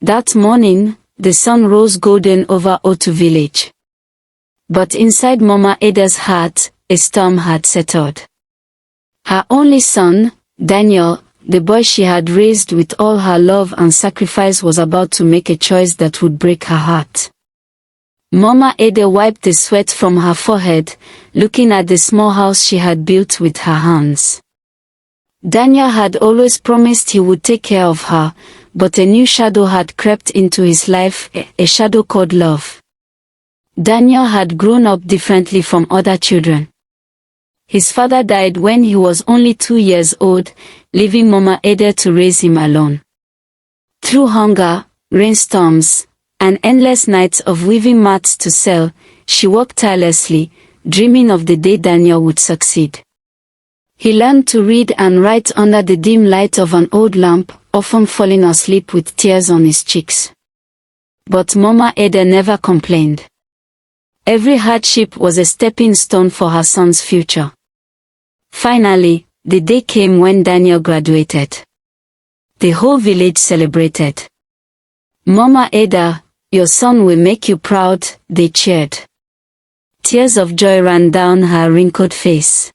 That morning, the sun rose golden over Otu village. But inside Mama Ada's heart, a storm had settled. Her only son, Daniel, the boy she had raised with all her love and sacrifice, was about to make a choice that would break her heart. Mama Ada wiped the sweat from her forehead, looking at the small house she had built with her hands. Daniel had always promised he would take care of her, but a new shadow had crept into his life, a shadow called love. Daniel had grown up differently from other children. His father died when he was only 2 years old, leaving Mama Ada to raise him alone. Through hunger, rainstorms, and endless nights of weaving mats to sell, she worked tirelessly, dreaming of the day Daniel would succeed. He learned to read and write under the dim light of an old lamp, often falling asleep with tears on his cheeks. But Mama Ada never complained. Every hardship was a stepping stone for her son's future. Finally, the day came when Daniel graduated. The whole village celebrated. "Mama Ada, your son will make you proud," they cheered. Tears of joy ran down her wrinkled face.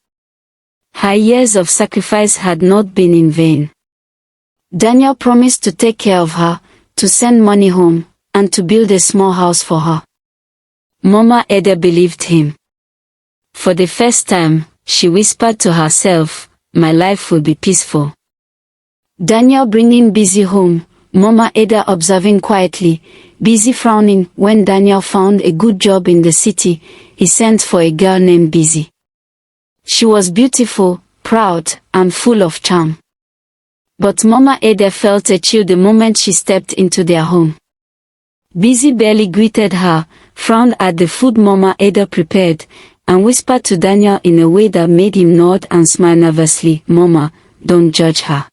Her years of sacrifice had not been in vain. Daniel promised to take care of her, to send money home, and to build a small house for her. Mama Ada believed him. For the first time, she whispered to herself, "My life will be peaceful." Daniel bringing Busy home, Mama Ada observing quietly, Busy frowning. When Daniel found a good job in the city, he sent for a girl named Busy. She was beautiful, proud, and full of charm. But Mama Ada felt a chill the moment she stepped into their home. Busy barely greeted her, frowned at the food Mama Ada prepared, and whispered to Daniel in a way that made him nod and smile nervously, "Mama, don't judge her.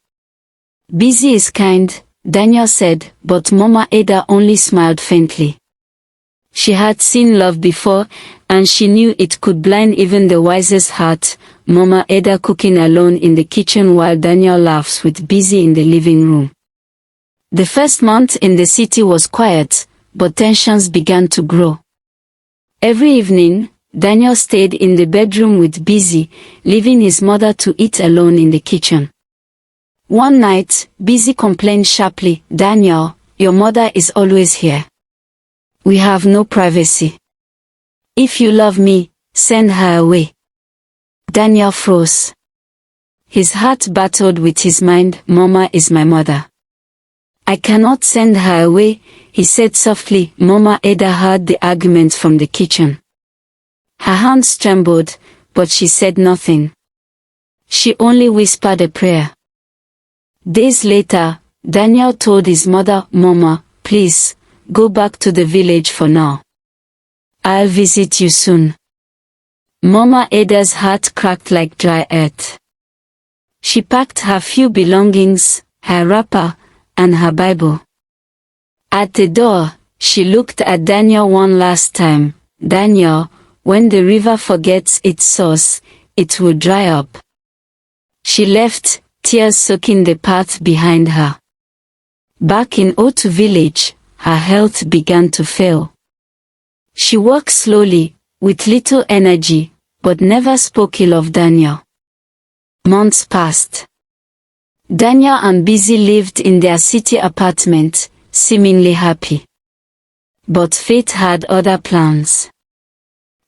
Busy is kind," Daniel said, but Mama Ada only smiled faintly. She had seen love before, and she knew it could blind even the wisest heart. Mama Ada cooking alone in the kitchen while Daniel laughs with Busy in the living room. The first month in the city was quiet, but tensions began to grow. Every evening, Daniel stayed in the bedroom with Busy, leaving his mother to eat alone in the kitchen. One night, Busy complained sharply, "Daniel, your mother is always here. We have no privacy. If you love me, send her away." Daniel froze. His heart battled with his mind. "Mama is my mother. I cannot send her away," he said softly. Mama Ada heard the argument from the kitchen. Her hands trembled, but she said nothing. She only whispered a prayer. Days later, Daniel told his mother, "Mama, please, go back to the village for now. I'll visit you soon." Mama Ada's heart cracked like dry earth. She packed her few belongings, her wrapper, and her Bible. At the door, she looked at Daniel one last time. "Daniel, when the river forgets its source, it will dry up." She left, tears soaking the path behind her. Back in Otu village, her health began to fail. She walked slowly, with little energy, but never spoke ill of Daniel. Months passed. Daniel and Busy lived in their city apartment, seemingly happy. But fate had other plans.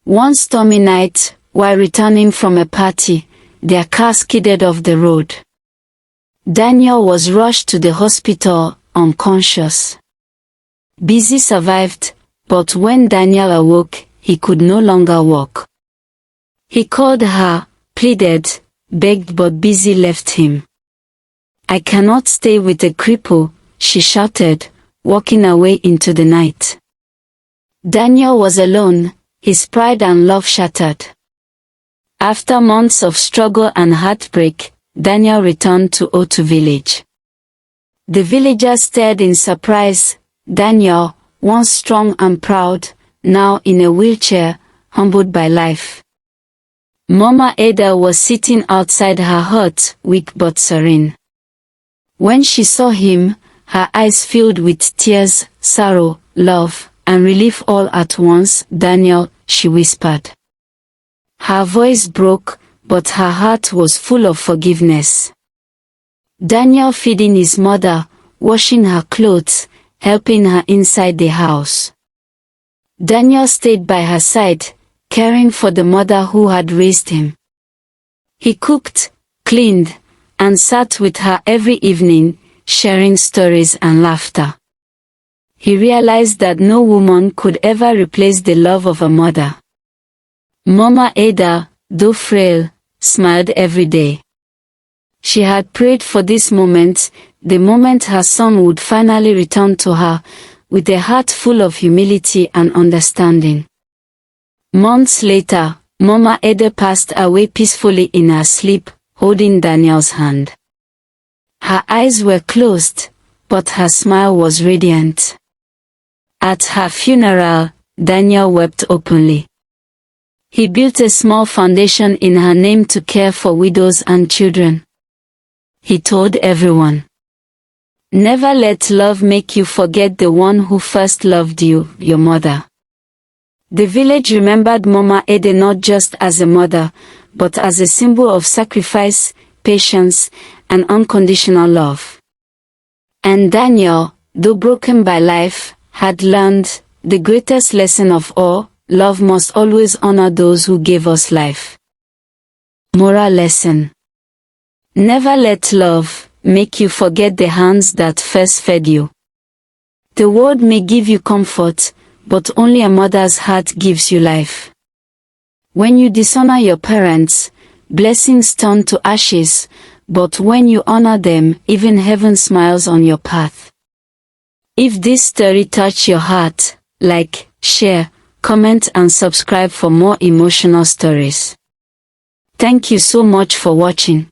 One stormy night, while returning from a party, their car skidded off the road. Daniel was rushed to the hospital, unconscious. Busy survived, but when Daniel awoke, he could no longer walk. He called her, pleaded, begged, but Busy left him. "I cannot stay with a cripple," she shouted, walking away into the night. Daniel was alone, his pride and love shattered. After months of struggle and heartbreak, Daniel returned to Otu village. The villagers stared in surprise. Daniel, once strong and proud, now in a wheelchair, humbled by life. Mama Ada was sitting outside her hut, weak but serene. When she saw him, her eyes filled with tears, sorrow, love, and relief all at once. "Daniel," she whispered. Her voice broke, but her heart was full of forgiveness. Daniel feeding his mother, washing her clothes, helping her inside the house. Daniel stayed by her side, caring for the mother who had raised him. He cooked, cleaned, and sat with her every evening, sharing stories and laughter. He realized that no woman could ever replace the love of a mother. Mama Ada, though frail, smiled every day. She had prayed for this moment, the moment her son would finally return to her, with a heart full of humility and understanding. Months later, Mama Ada passed away peacefully in her sleep, holding Daniel's hand. Her eyes were closed, but her smile was radiant. At her funeral, Daniel wept openly. He built a small foundation in her name to care for widows and children. He told everyone, "Never let love make you forget the one who first loved you, your mother." The village remembered Mama Ada not just as a mother, but as a symbol of sacrifice, patience, and unconditional love. And Daniel, though broken by life, had learned the greatest lesson of all: love must always honor those who gave us life. Moral lesson: never let love make you forget the hands that first fed you. The world may give you comfort, but only a mother's heart gives you life. When you dishonor your parents, blessings turn to ashes, but when you honor them, even heaven smiles on your path. If this story touched your heart, like, share, comment and subscribe for more emotional stories. Thank you so much for watching.